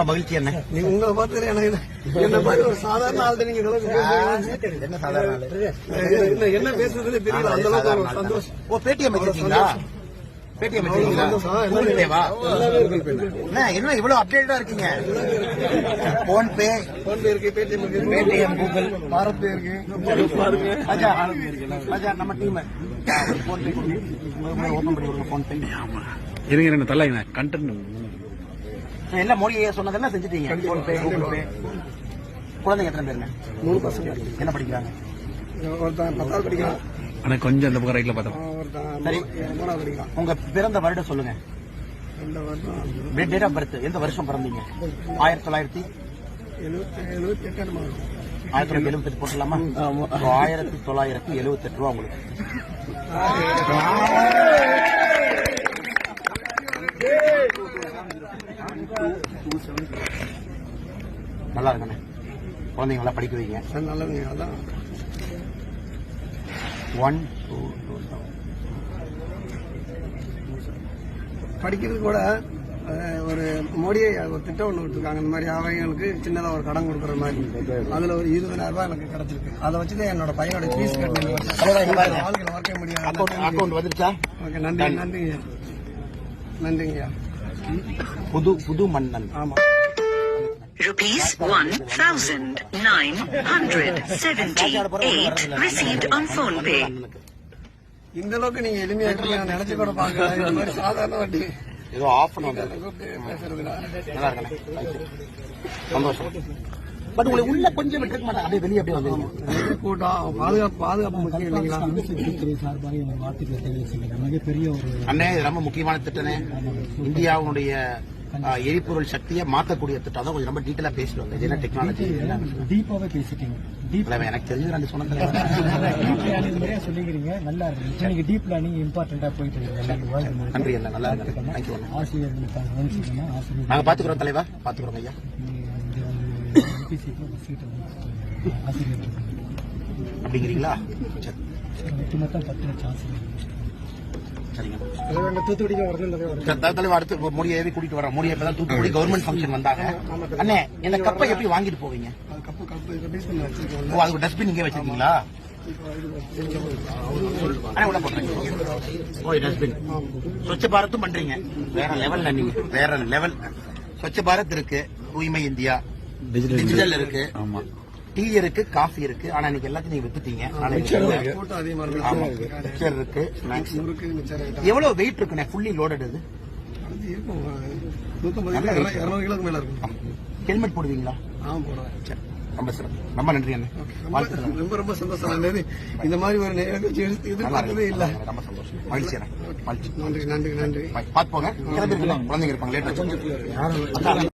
மகிழ்ச்சி என்ன நீங்க உங்களை பார்த்து எனக்கு என்ன மாதிரி ஒரு சாதாரண ஆள் நீங்க என்ன சாதாரண என்ன பேசுறதுன்னு தெரியல. அந்த அளவுக்கு சந்தோஷம். ஓ பேடிஎம் வச்சிருக்கீங்களா? பேடிஎம் வச்சிருக்கீங்களா? என்ன இவ்வளவு அப்டேட்டா இருக்கீங்க? போன்பே இருக்கு, பேடிஎம், கூகுள், பாரத் பே இருக்கு. நம்ம டீம் போன்பே ஓபன் பண்ணி விடுங்க. போன்பே இருங்க தள்ளாங்க கண்டென்ட் எல்லாம் மோடி சொன்னதெல்லாம் செஞ்சுட்டீங்க. PhonePe, Google Pay. குழந்தைங்க எத்தனை பேருங்க? 3 பசங்க. என்ன படிக்கிறாங்க? ஒருத்தன் 10வது படிக்கிறான். ஆனா கொஞ்சம் அந்த பக்கம் ரைட்ல பார்த்தோம். சரி, 3வது படிக்கிறான். உங்க பிறந்த வருடம் சொல்லுங்க. டேட் ஆஃப் பர்த், எந்த வருஷம் பிறந்தீங்க? 1978 1978 போட்டலாமா? 1978 ரூபா உங்களுக்கு. நல்லா இருக்கண்ணே. குழந்தைங்க நல்லா படிக்க வைங்க. நல்லதுங்க. அதான் 1 2 படிக்கிறது கூட ஒரு மோடியை ஒரு திட்டம் ஒன்று விட்டுருக்காங்க. இந்த மாதிரி அவைகளுக்கு சின்னதாக ஒரு கடன் கொடுக்குற மாதிரி. அதுல ஒரு 20,000 ரூபாய் எனக்கு கிடைச்சிருக்கு. அதை வச்சுதான் என்னோட பையனோட ஃபீஸ் கட்டணும். ஆளுகள் வளர்க்க முடியாது. அக்கௌண்ட் வந்துருச்சா? ஓகே, நன்றிங்க. நன்றிங்கய்யா. புது மன்னன். ஆமா. Rupees 1,978 received on phone pay. இந்த அளவுக்கு நீங்க எளிமையா இருக்கீங்க நான் நினைச்சு கூட பாக்கல. இந்த மாதிரி சாதாரண வண்டி ஏதோ ஆஃப் பண்ண பேசுறதுல நல்லா இருக்கேன். சந்தோஷம். பட் உங்களை உள்ள கொஞ்சம் விட்டுருக்க மாட்டாங்க. அப்படியே வெளியே அப்படியே வந்து கூட்டம் பாதுகாப்பு முக்கியம் இல்லைங்களா? மிகப்பெரிய ஒரு அண்ணே, இது ரொம்ப முக்கியமான திட்டனே. இந்தியாவுடைய எரிபொருள் சக்தியை மாற்றக்கூடிய திட்டம். அதான் கொஞ்சம் ரொம்ப டீட்டெயிலா பேசிட்டு வந்தேன். இது என்ன டெக்னாலஜி டீப்பாவே பேசிட்டீங்க. எனக்கு தெரிஞ்சு 2 சொன்னது சொல்லிக்கிறீங்க. நல்லா இருக்கு. நீங்க டீப் பிளானிங் இம்பார்ட்டன்டா போயிட்டு இருக்கீங்க. நன்றி அண்ணா, நல்லா இருக்கு. தேங்க்யூ. ஆசிரியர் நாங்க பாத்துக்கிறோம் தலைவா, பாத்துக்கிறோம் ஐயா. அப்படிங்கிறீங்களா? ஒட்டுமொத்தம் 10 லட்சம் ஆசிரியர். சரிங்க தூத்துக்குடிக்கு வரணும். தலைவர் அடுத்து மோடியை கூட்டிட்டு வரோம். மோடியை இப்பதான் தூத்துக்குடி கவர்மெண்ட் ஃபங்க்ஷன் வந்தாங்க. அண்ணே, இந்த கப்பை எப்படி வாங்கிட்டு போவீங்க? ஓ, அதுக்கு டஸ்ட்பின் இங்கே வச்சிருக்கீங்களா? உள்ள போடுறீங்க. ஓ, டஸ்ட்பின். ஸ்வச்ச பாரத்தும் பண்றீங்க. வேற லெவல் நீங்க, வேற லெவல். ஸ்வச்ச பாரத் இருக்கு, தூய்மை இந்தியா, டிஜிட்டல் இருக்கு, டீ இருக்கு, காஃபி இருக்கு. ஆனா இன்னைக்கு எல்லாத்தையும் நீங்க வித்துட்டீங்க. இருக்கு. எவ்வளவு வெயிட் இருக்குண்ணே? Fully loaded. இது 200 கிலோக்கு மேல இருக்கும். ஹெல்மெட் போடுவீங்களா? ரொம்ப சிறப்பு. ரொம்ப நன்றி அண்ணே. ரொம்ப சந்தோஷம். இந்த மாதிரி ஒரு நிகழ்ச்சி எதிர்பார்க்கவே இல்லை. ரொம்ப சந்தோஷம். மகிழ்ச்சி. நன்றி. பார்த்து போங்க. குழந்தைங்க இருப்பாங்க. லேட்